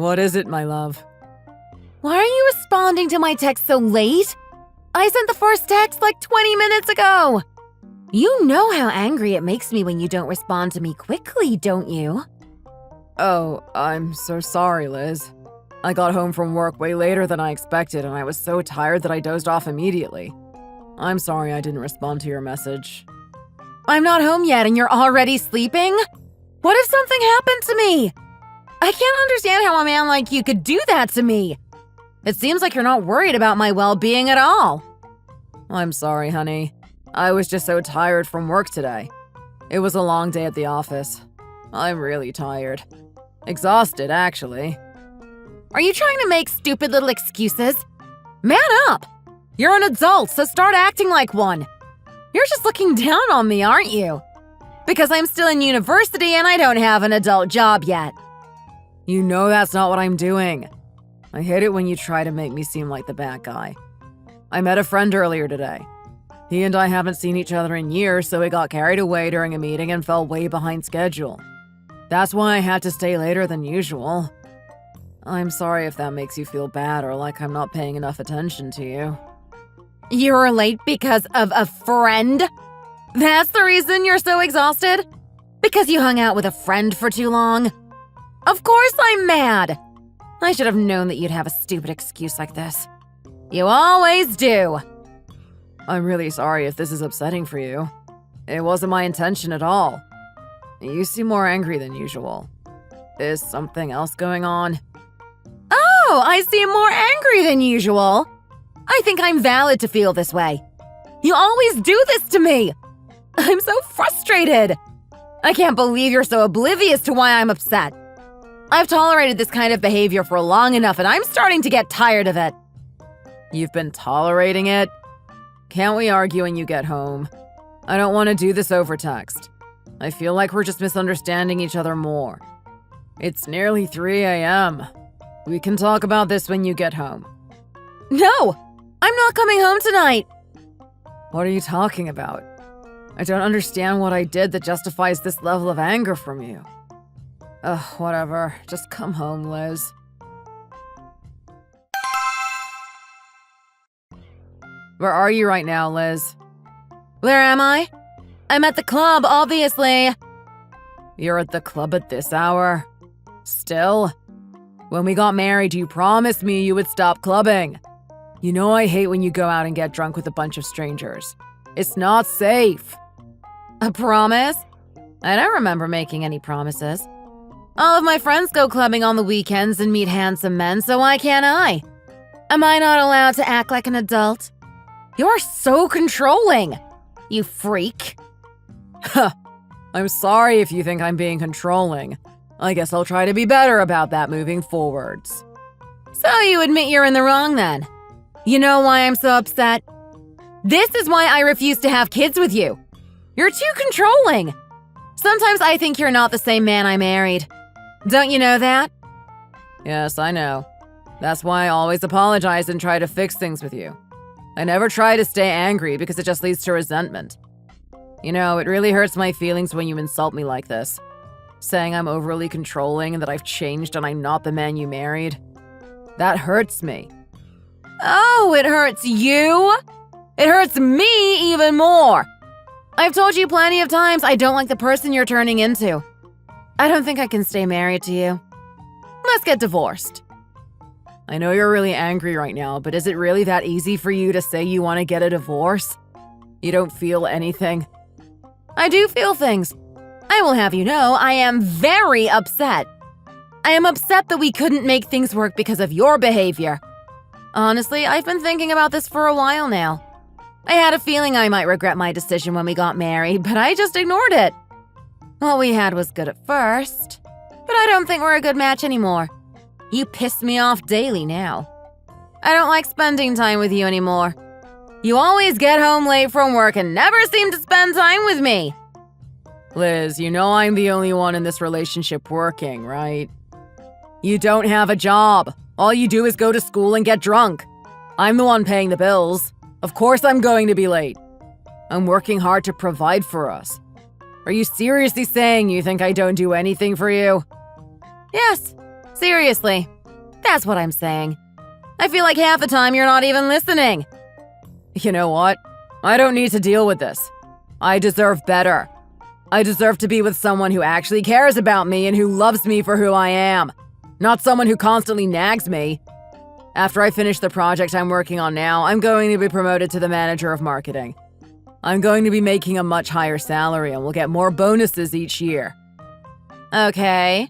What is it, my love? Why are you responding to my text so late? I sent the first text like 20 minutes ago. You know how angry it makes me when you don't respond to me quickly, don't you? Oh, I'm so sorry, Liz. I got home from work way later than I expected, and I was so tired that I dozed off immediately. I'm sorry I didn't respond to your message. I'm not home yet and you're already sleeping? What if something happened to me? I can't understand how a man like you could do that to me. It seems like you're not worried about my well-being at all. I'm sorry, honey. I was just so tired from work today. It was a long day at the office. I'm really tired. Exhausted, actually. Are you trying to make stupid little excuses? Man up! You're an adult, so start acting like one. You're just looking down on me, aren't you? Because I'm still in university and I don't have an adult job yet. You know that's not what I'm doing. I hate it when you try to make me seem like the bad guy. I met a friend earlier today. He and I haven't seen each other in years, so we got carried away during a meeting and fell way behind schedule. That's why I had to stay later than usual. I'm sorry if that makes you feel bad or like I'm not paying enough attention to you. You were late because of a friend? That's the reason you're so exhausted? Because you hung out with a friend for too long? Of course I'm mad! I should have known that you'd have a stupid excuse like this. You always do. I'm really sorry if this is upsetting for you. It wasn't my intention at all. You seem more angry than usual. Is something else going on? Oh, I seem more angry than usual. I think I'm valid to feel this way. You always do this to me. I'm so frustrated. I can't believe you're so oblivious to why I'm upset. I've tolerated this kind of behavior for long enough and I'm starting to get tired of it. You've been tolerating it? Can't we argue when you get home? I don't want to do this over text. I feel like we're just misunderstanding each other more. It's nearly 3 a.m. We can talk about this when you get home. No! I'm not coming home tonight! What are you talking about? I don't understand what I did that justifies this level of anger from you. Ugh, whatever. Just come home, Liz. Where are you right now, Liz? Where am I? I'm at the club, obviously. You're at the club at this hour? Still? When we got married, you promised me you would stop clubbing. You know I hate when you go out and get drunk with a bunch of strangers. It's not safe. A promise? I don't remember making any promises. All of my friends go clubbing on the weekends and meet handsome men, so why can't I? Am I not allowed to act like an adult? You're so controlling, you freak. Huh. I'm sorry if you think I'm being controlling. I guess I'll try to be better about that moving forwards. So you admit you're in the wrong then? You know why I'm so upset? This is why I refuse to have kids with you. You're too controlling. Sometimes I think you're not the same man I married. Don't you know that? Yes, I know. That's why I always apologize and try to fix things with you. I never try to stay angry because it just leads to resentment. You know, it really hurts my feelings when you insult me like this. Saying I'm overly controlling and that I've changed and I'm not the man you married. That hurts me. Oh, it hurts you? It hurts me even more. I've told you plenty of times I don't like the person you're turning into. I don't think I can stay married to you. Let's get divorced. I know you're really angry right now, but is it really that easy for you to say you want to get a divorce? You don't feel anything? I do feel things. I will have you know I am very upset. I am upset that we couldn't make things work because of your behavior. Honestly, I've been thinking about this for a while now. I had a feeling I might regret my decision when we got married, but I just ignored it. What we had was good at first, but I don't think we're a good match anymore. You piss me off daily now. I don't like spending time with you anymore. You always get home late from work and never seem to spend time with me. Liz, you know I'm the only one in this relationship working, right? You don't have a job. All you do is go to school and get drunk. I'm the one paying the bills. Of course I'm going to be late. I'm working hard to provide for us. Are you seriously saying you think I don't do anything for you? Yes. Seriously, that's what I'm saying. I feel like half the time you're not even listening. You know what? I don't need to deal with this. I deserve better. I deserve to be with someone who actually cares about me and who loves me for who I am, not someone who constantly nags me. After I finish the project I'm working on now, I'm going to be promoted to the manager of marketing. I'm going to be making a much higher salary and will get more bonuses each year. Okay.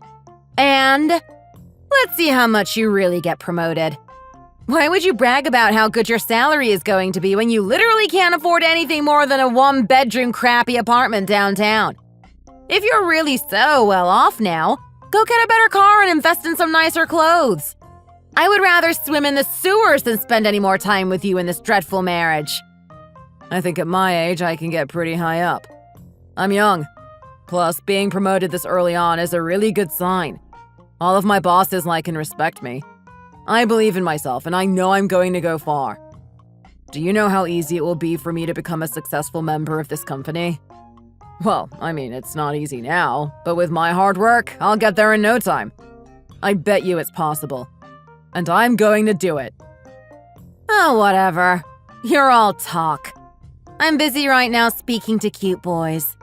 And let's see how much you really get promoted. Why would you brag about how good your salary is going to be when you literally can't afford anything more than a one-bedroom crappy apartment downtown? If you're really so well off now, go get a better car and invest in some nicer clothes. I would rather swim in the sewers than spend any more time with you in this dreadful marriage. I think at my age I can get pretty high up. I'm young. Plus, being promoted this early on is a really good sign. All of my bosses like and respect me. I believe in myself, and I know I'm going to go far. Do you know how easy it will be for me to become a successful member of this company? Well, I mean, it's not easy now, but with my hard work, I'll get there in no time. I bet you it's possible. And I'm going to do it. Oh, whatever. You're all talk. I'm busy right now speaking to cute boys.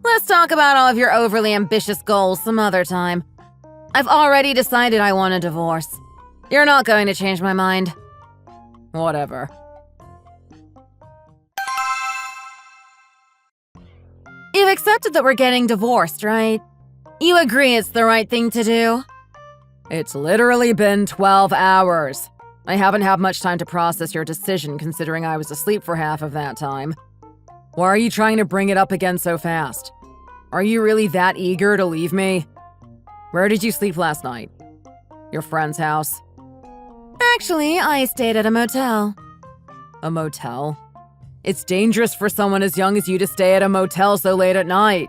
Let's talk about all of your overly ambitious goals some other time. I've already decided I want a divorce. You're not going to change my mind. Whatever. You've accepted that we're getting divorced, right? You agree it's the right thing to do? It's literally been 12 hours. I haven't had much time to process your decision considering I was asleep for half of that time. Why are you trying to bring it up again so fast? Are you really that eager to leave me? Where did you sleep last night? Your friend's house? Actually, I stayed at a motel. A motel? It's dangerous for someone as young as you to stay at a motel so late at night.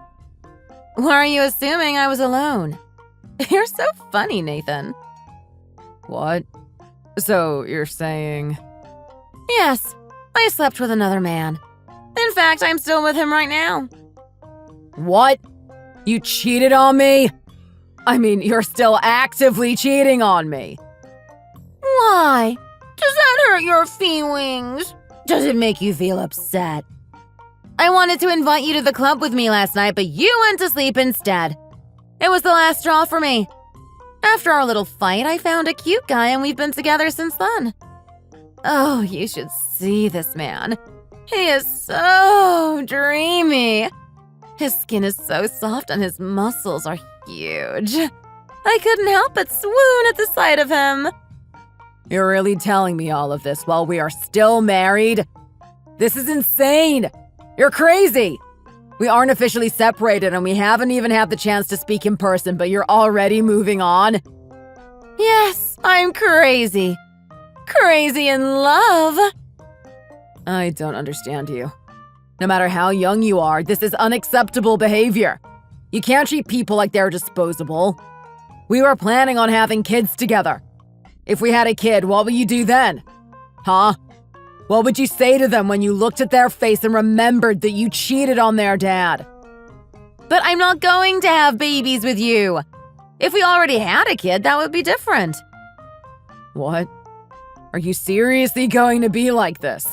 Why are you assuming I was alone? You're so funny, Nathan. What? So, you're saying… Yes, I slept with another man. In fact, I'm still with him right now. What? You cheated on me? I mean, you're still actively cheating on me. Why? Does that hurt your feelings? Does it make you feel upset? I wanted to invite you to the club with me last night, but you went to sleep instead. It was the last straw for me. After our little fight, I found a cute guy and we've been together since then. Oh, you should see this man. He is so dreamy. His skin is so soft and his muscles are huge. I couldn't help but swoon at the sight of him. You're really telling me all of this while we are still married? This is insane! You're crazy! We aren't officially separated and we haven't even had the chance to speak in person, but you're already moving on? Yes, I'm crazy. Crazy in love. I don't understand you. No matter how young you are, this is unacceptable behavior. You can't treat people like they're disposable. We were planning on having kids together. If we had a kid, what would you do then? Huh? What would you say to them when you looked at their face and remembered that you cheated on their dad? But I'm not going to have babies with you. If we already had a kid, that would be different. What? Are you seriously going to be like this?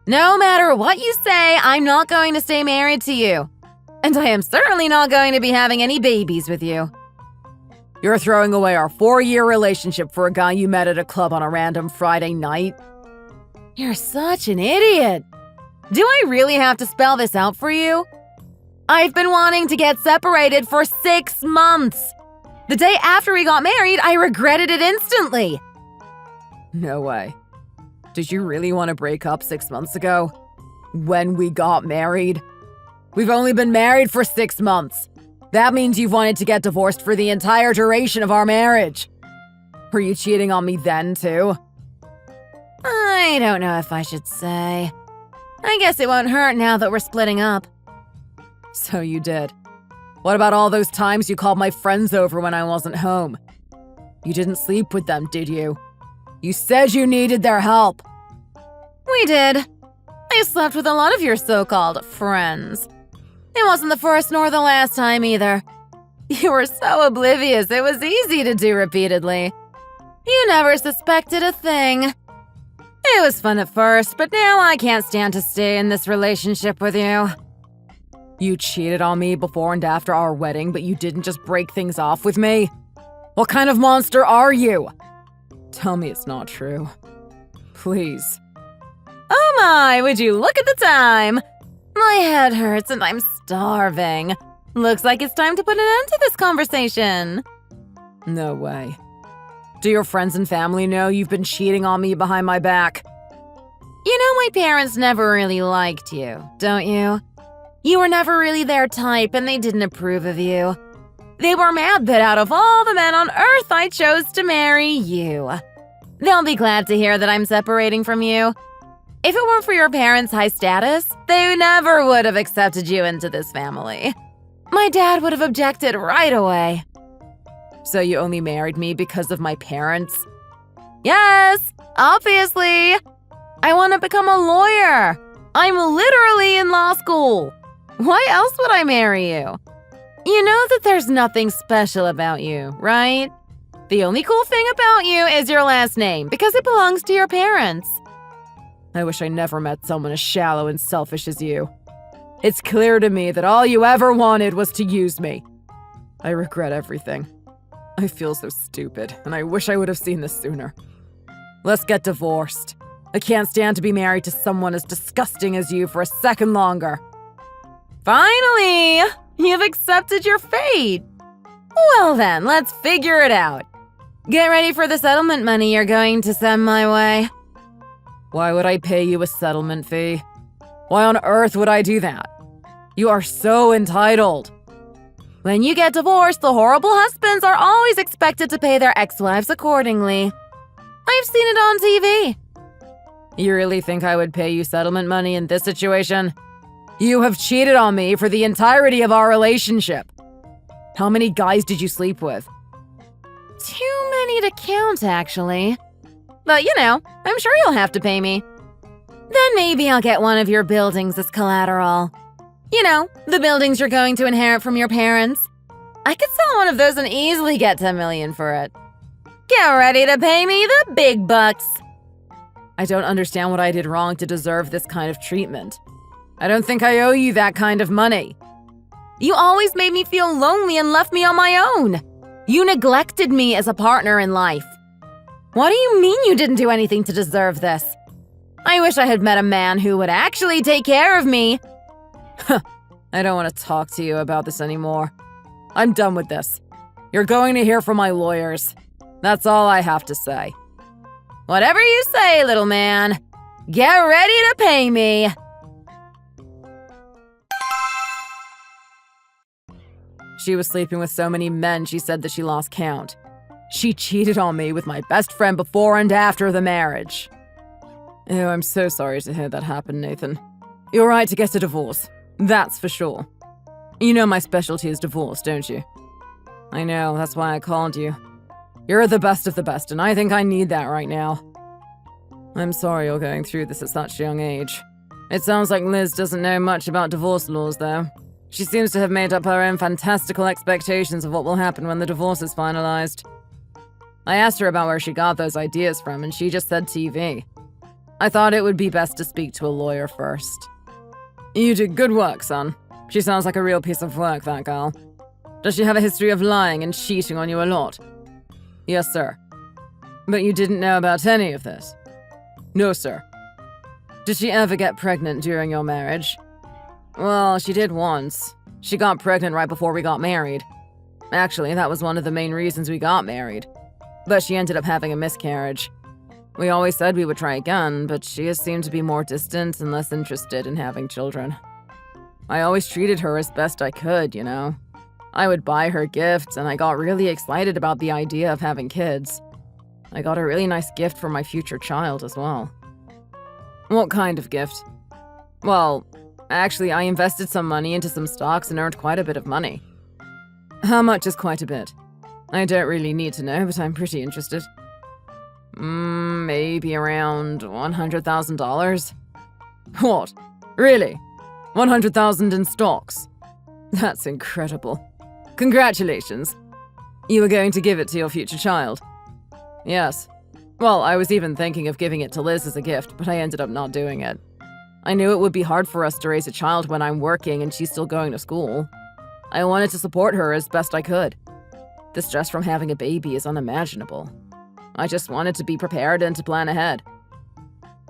No matter what you say, I'm not going to stay married to you. And I am certainly not going to be having any babies with you. You're throwing away our 4-year relationship for a guy you met at a club on a random Friday night? You're such an idiot. Do I really have to spell this out for you? I've been wanting to get separated for 6 months. The day after we got married, I regretted it instantly. No way. Did you really want to break up 6 months ago? When we got married? We've only been married for 6 months. That means you've wanted to get divorced for the entire duration of our marriage. Were you cheating on me then, too? I don't know if I should say. I guess it won't hurt now that we're splitting up. So you did. What about all those times you called my friends over when I wasn't home? You didn't sleep with them, did you? You said you needed their help. We did. I slept with a lot of your so-called friends. It wasn't the first nor the last time either. You were so oblivious, it was easy to do repeatedly. You never suspected a thing. It was fun at first, but now I can't stand to stay in this relationship with you. You cheated on me before and after our wedding, but you didn't just break things off with me? What kind of monster are you? Tell me it's not true. Please. Oh my, would you look at the time? My head hurts and I'm starving. Looks like it's time to put an end to this conversation. No way. Do your friends and family know you've been cheating on me behind my back? You know my parents never really liked you, don't you? You were never really their type and they didn't approve of you. They were mad that out of all the men on earth, I chose to marry you. They'll be glad to hear that I'm separating from you. If it weren't for your parents' high status, they never would have accepted you into this family. My dad would have objected right away. So you only married me because of my parents? Yes, obviously. I want to become a lawyer. I'm literally in law school. Why else would I marry you? You know that there's nothing special about you, right? The only cool thing about you is your last name because it belongs to your parents. I wish I never met someone as shallow and selfish as you. It's clear to me that all you ever wanted was to use me. I regret everything. I feel so stupid, and I wish I would have seen this sooner. Let's get divorced. I can't stand to be married to someone as disgusting as you for a second longer. Finally! You've accepted your fate. Well then, let's figure it out. Get ready for the settlement money you're going to send my way. Why would I pay you a settlement fee? Why on earth would I do that? You are so entitled. When you get divorced, the horrible husbands are always expected to pay their ex-wives accordingly. I've seen it on TV. You really think I would pay you settlement money in this situation? You have cheated on me for the entirety of our relationship. How many guys did you sleep with? Too many to count, actually. But you know, I'm sure you'll have to pay me. Then maybe I'll get one of your buildings as collateral. You know, the buildings you're going to inherit from your parents. I could sell one of those and easily get $10 million for it. Get ready to pay me the big bucks. I don't understand what I did wrong to deserve this kind of treatment. I don't think I owe you that kind of money. You always made me feel lonely and left me on my own. You neglected me as a partner in life. What do you mean you didn't do anything to deserve this? I wish I had met a man who would actually take care of me. I don't want to talk to you about this anymore. I'm done with this. You're going to hear from my lawyers. That's all I have to say. Whatever you say, little man. Get ready to pay me. She was sleeping with so many men she said that she lost count. She cheated on me with my best friend before and after the marriage. Oh, I'm so sorry to hear that happen, Nathan. You're right to get a divorce. That's for sure. You know my specialty is divorce, don't you? I know, that's why I called you. You're the best of the best, and I think I need that right now. I'm sorry you're going through this at such a young age. It sounds like Liz doesn't know much about divorce laws, though. She seems to have made up her own fantastical expectations of what will happen when the divorce is finalized. I asked her about where she got those ideas from, and she just said TV. I thought it would be best to speak to a lawyer first. You did good work, son. She sounds like a real piece of work, that girl. Does she have a history of lying and cheating on you a lot? Yes, sir. But you didn't know about any of this? No, sir. Did she ever get pregnant during your marriage? Well, she did once. She got pregnant right before we got married. Actually, that was one of the main reasons we got married. But she ended up having a miscarriage. We always said we would try again, but she has seemed to be more distant and less interested in having children. I always treated her as best I could, you know. I would buy her gifts, and I got really excited about the idea of having kids. I got a really nice gift for my future child as well. What kind of gift? Well, actually, I invested some money into some stocks and earned quite a bit of money. How much is quite a bit? I don't really need to know, but I'm pretty interested. Maybe around $100,000? What? Really? 100,000 in stocks? That's incredible. Congratulations. You were going to give it to your future child? Yes. Well, I was even thinking of giving it to Liz as a gift, but I ended up not doing it. I knew it would be hard for us to raise a child when I'm working and she's still going to school. I wanted to support her as best I could. The stress from having a baby is unimaginable. I just wanted to be prepared and to plan ahead.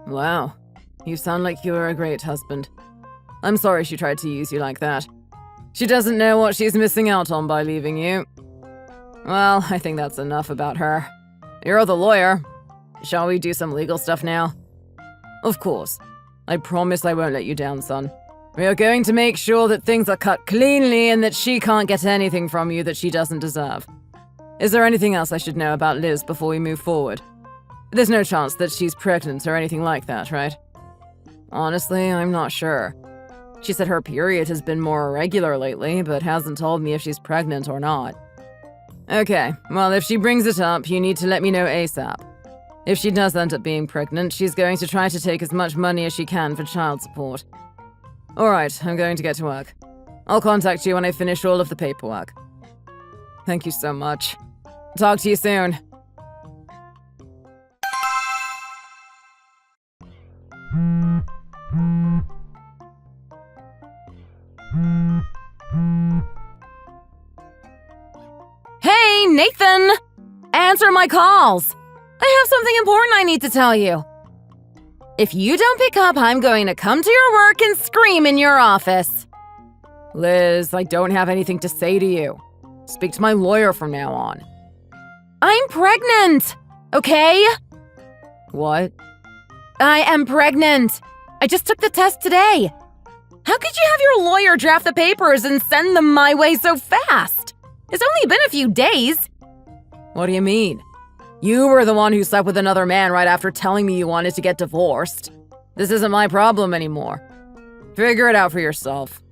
Wow, you sound like you were a great husband. I'm sorry she tried to use you like that. She doesn't know what she's missing out on by leaving you. Well, I think that's enough about her. You're the lawyer. Shall we do some legal stuff now? Of course. I promise I won't let you down, son. We are going to make sure that things are cut cleanly and that she can't get anything from you that she doesn't deserve. Is there anything else I should know about Liz before we move forward? There's no chance that she's pregnant or anything like that, right? Honestly, I'm not sure. She said her period has been more irregular lately, but hasn't told me if she's pregnant or not. Okay, well, if she brings it up, you need to let me know ASAP. If she does end up being pregnant, she's going to try to take as much money as she can for child support. Alright, I'm going to get to work. I'll contact you when I finish all of the paperwork. Thank you so much. Talk to you soon. Hey, Nathan! Answer my calls! I have something important I need to tell you. If you don't pick up, I'm going to come to your work and scream in your office. Liz, I don't have anything to say to you. Speak to my lawyer from now on. I'm pregnant, okay? What? I am pregnant. I just took the test today. How could you have your lawyer draft the papers and send them my way so fast? It's only been a few days. What do you mean? You were the one who slept with another man right after telling me you wanted to get divorced. This isn't my problem anymore. Figure it out for yourself.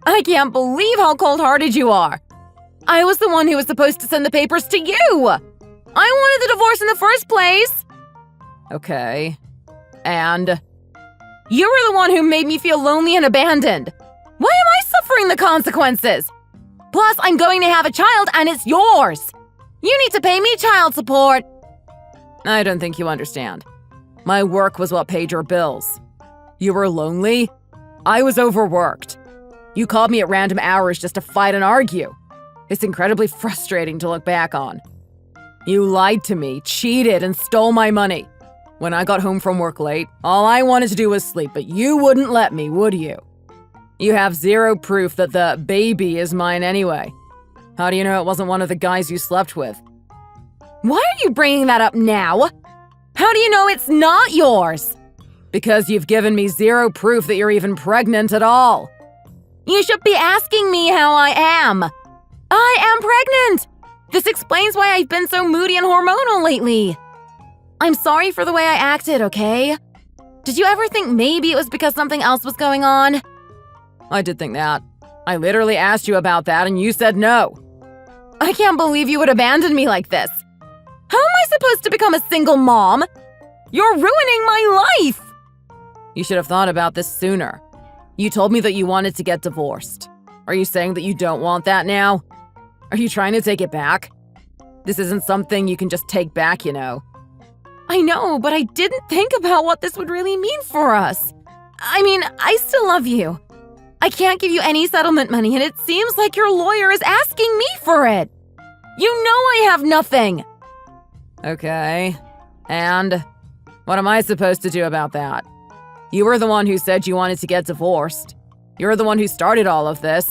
I can't believe how cold-hearted you are. I was the one who was supposed to send the papers to you. I wanted the divorce in the first place. Okay. And? You were the one who made me feel lonely and abandoned. Why am I suffering the consequences? Plus, I'm going to have a child and it's yours. You need to pay me child support. I don't think you understand. My work was what paid your bills. You were lonely? I was overworked. You called me at random hours just to fight and argue. It's incredibly frustrating to look back on. You lied to me, cheated, and stole my money. When I got home from work late, all I wanted to do was sleep, but you wouldn't let me, would you? You have zero proof that the baby is mine anyway. How do you know it wasn't one of the guys you slept with? Why are you bringing that up now? How do you know it's not yours? Because you've given me zero proof that you're even pregnant at all. You should be asking me how I am. I am pregnant. This explains why I've been so moody and hormonal lately. I'm sorry for the way I acted, okay? Did you ever think maybe it was because something else was going on? I did think that. I literally asked you about that and you said no. I can't believe you would abandon me like this. How am I supposed to become a single mom? You're ruining my life! You should have thought about this sooner. You told me that you wanted to get divorced. Are you saying that you don't want that now? Are you trying to take it back? This isn't something you can just take back, you know. I know, but I didn't think about what this would really mean for us. I mean, I still love you. I can't give you any settlement money, and it seems like your lawyer is asking me for it. You know I have nothing. Okay. And what am I supposed to do about that? You were the one who said you wanted to get divorced. You're the one who started all of this.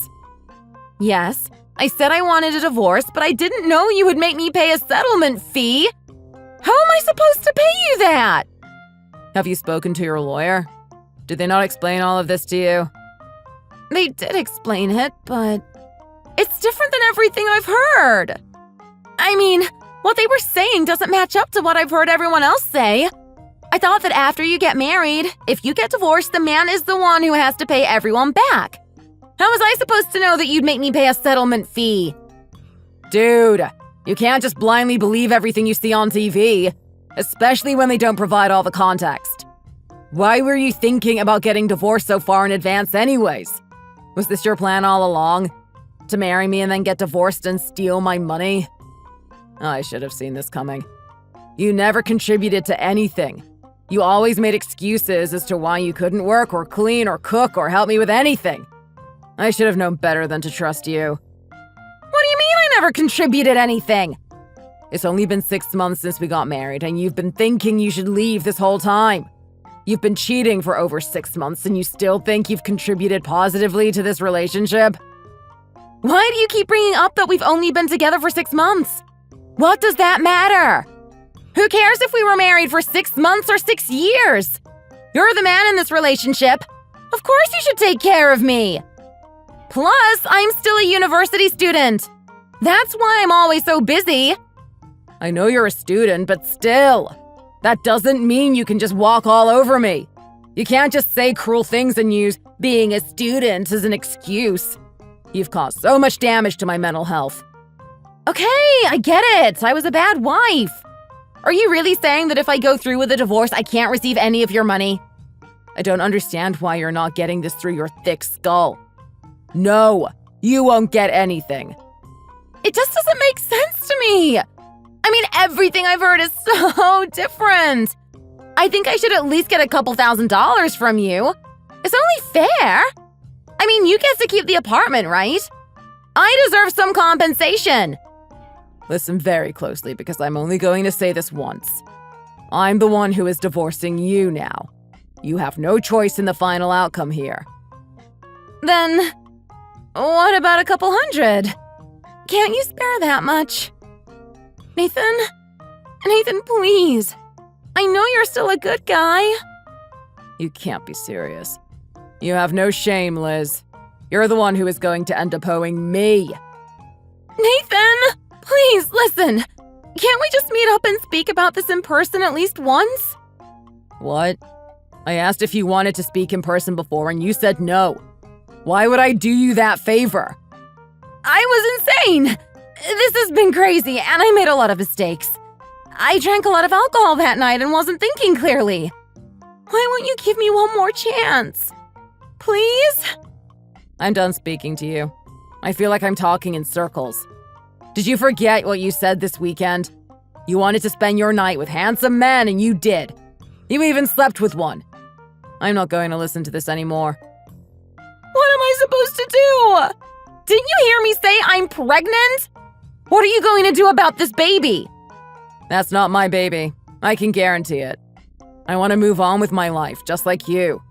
Yes, I said I wanted a divorce, but I didn't know you would make me pay a settlement fee. How am I supposed to pay you that? Have you spoken to your lawyer? Did they not explain all of this to you? They did explain it, but it's different than everything I've heard. I mean, what they were saying doesn't match up to what I've heard everyone else say. I thought that after you get married, if you get divorced, the man is the one who has to pay everyone back. How was I supposed to know that you'd make me pay a settlement fee? Dude, you can't just blindly believe everything you see on TV, especially when they don't provide all the context. Why were you thinking about getting divorced so far in advance anyways? Was this your plan all along? to marry me and then get divorced and steal my money? I should have seen this coming. You never contributed to anything. You always made excuses as to why you couldn't work or clean or cook or help me with anything. I should have known better than to trust you. What do you mean I never contributed anything? It's only been 6 months since we got married, and you've been thinking you should leave this whole time. You've been cheating for over 6 months, and you still think you've contributed positively to this relationship? Why do you keep bringing up that we've only been together for 6 months? What does that matter? Who cares if we were married for 6 months or 6 years? You're the man in this relationship. Of course you should take care of me. Plus, I'm still a university student. That's why I'm always so busy. I know you're a student, but still. That doesn't mean you can just walk all over me. You can't just say cruel things and use being a student as an excuse. You've caused so much damage to my mental health. Okay, I get it. I was a bad wife. Are you really saying that if I go through with a divorce, I can't receive any of your money? I don't understand why you're not getting this through your thick skull. No, you won't get anything. It just doesn't make sense to me. I mean, everything I've heard is so different. I think I should at least get a couple $1,000s from you. It's only fair. I mean, you get to keep the apartment, right? I deserve some compensation. Listen very closely, because I'm only going to say this once. I'm the one who is divorcing you now. You have no choice in the final outcome here. Then, what about a couple $100? Can't you spare that much? Nathan? Nathan, please. I know you're still a good guy. You can't be serious. You have no shame, Liz. You're the one who is going to end up owing me. Nathan! Please, listen. Can't we just meet up and speak about this in person at least once? What? I asked if you wanted to speak in person before and you said no. Why would I do you that favor? I was insane! This has been crazy, and I made a lot of mistakes. I drank a lot of alcohol that night and wasn't thinking clearly. Why won't you give me one more chance? Please? I'm done speaking to you. I feel like I'm talking in circles. Did you forget what you said this weekend? You wanted to spend your night with handsome men, and you did. You even slept with one. I'm not going to listen to this anymore. What am I supposed to do? Didn't you hear me say I'm pregnant? What are you going to do about this baby? That's not my baby. I can guarantee it. I want to move on with my life, just like you.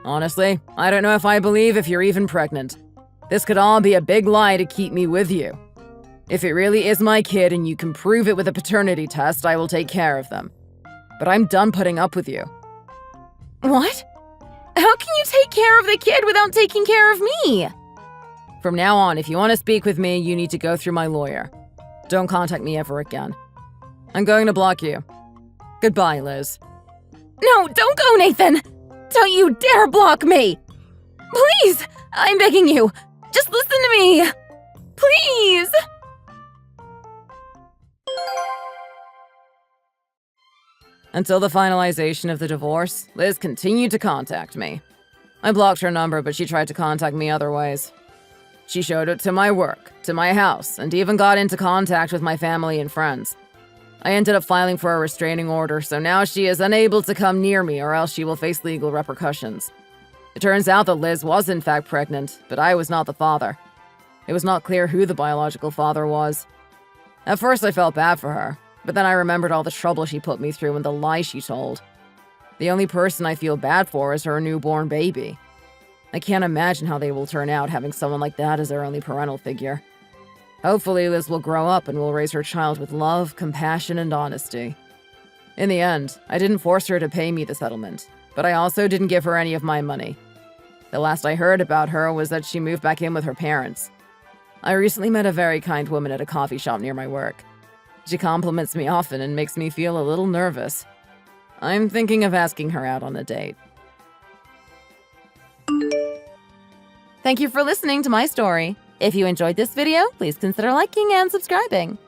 Honestly, I don't know if I believe if you're even pregnant. This could all be a big lie to keep me with you. If it really is my kid and you can prove it with a paternity test, I will take care of them. But I'm done putting up with you. What? How can you take care of the kid without taking care of me? From now on, if you want to speak with me, you need to go through my lawyer. Don't contact me ever again. I'm going to block you. Goodbye, Liz. No, don't go, Nathan! Don't you dare block me! Please! I'm begging you! Just listen to me! Please! Until the finalization of the divorce, Liz continued to contact me. I blocked her number, but she tried to contact me other ways. She showed it to my work, to my house, and even got into contact with my family and friends. I ended up filing for a restraining order, so now she is unable to come near me or else she will face legal repercussions. It turns out that Liz was in fact pregnant, but I was not the father. It was not clear who the biological father was. At first I felt bad for her, but then I remembered all the trouble she put me through and the lies she told. The only person I feel bad for is her newborn baby. I can't imagine how they will turn out having someone like that as their only parental figure. Hopefully Liz will grow up and will raise her child with love, compassion, and honesty. In the end, I didn't force her to pay me the settlement, but I also didn't give her any of my money. The last I heard about her was that she moved back in with her parents. I recently met a very kind woman at a coffee shop near my work. She compliments me often and makes me feel a little nervous. I'm thinking of asking her out on a date. Thank you for listening to my story. If you enjoyed this video, please consider liking and subscribing.